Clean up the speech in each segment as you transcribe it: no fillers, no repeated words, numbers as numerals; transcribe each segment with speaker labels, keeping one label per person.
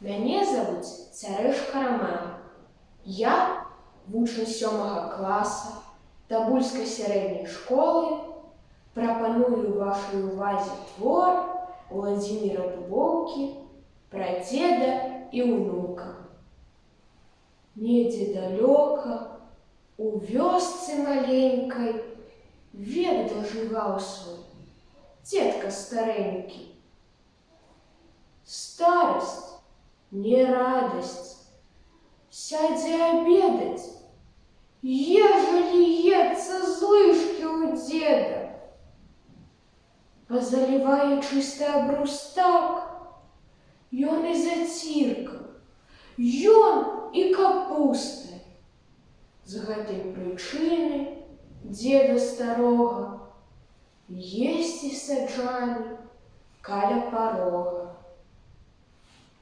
Speaker 1: Мяне завуць Цярэшка Раман. Я вучань 7 класа Табульскай сярэдняй школы. Прапаную вашай увазе твор Уладзіміра Дубоўкі пра дзеда і ўнука. Недзе далёка, у вёсцы маленькай, век дажываў свой дзедка старэнькі. Старасць, не радасць, сядзе абедаць, ежа ліецца з лыжкі ў дзеда. Пазалівае чысты абрус так, ён і зацірка, ён і капустай. З гэтай прычыны дзеда старога есці саджалі каля парога.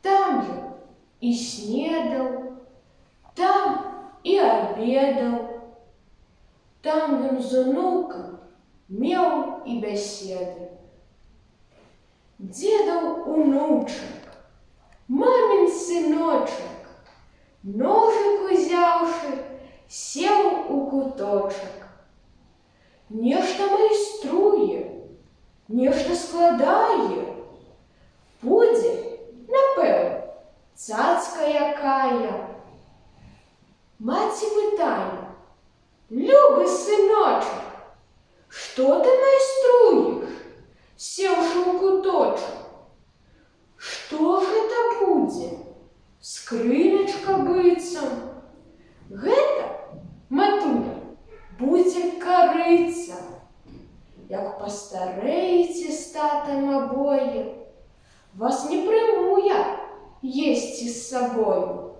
Speaker 1: Там ён і снедаў, там і абедаў, там ён з унукам меў і бяседы. Дзедаў унучак, мамін сыночак, ножык узяўшы, сеў у куточак. Нешта майструе, нешта складае. Будзе, напэўна, цацка якая. Маці пытае: «Любы сыночак, што ты майструеш, сеўшы ў куточак? Што ж гэта будзе? Скрыначка быццам. Гэта, матуля, будзе карыца. Як пастарэеце з татам абое, вас не прыму я есці з сабою.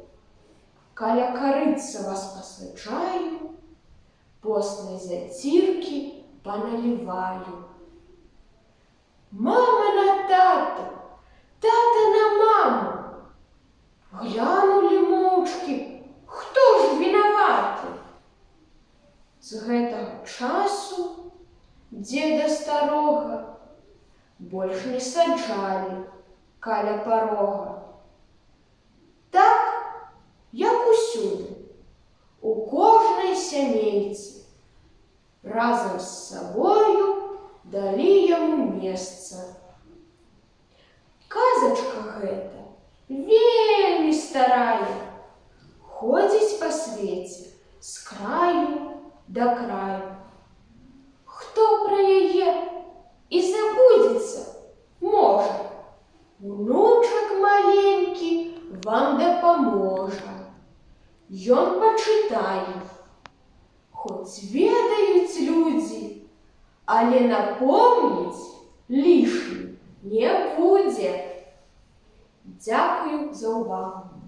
Speaker 1: Каля карыца вас пасаджаю, постнай заціркі паналіваю». Мама на тату, тата на маму. Глянулі моўчкі, хто ж вінаваты. З гэтага часу дзеда старога больш не саджалі каля парога. Так, як усюды, у кожнай сямейцы, разам з сабою далі яму месца. Казачка гэта вельмі старая, ходзіць па свеце з краю да краю. Хто пра яе і забудзецца, можа, унучак маленькі вам дапаможа. Ён пачытае. Хоць ведаюць людзі, але напомніць лішнім не будзе. Дзякую за ўвагу.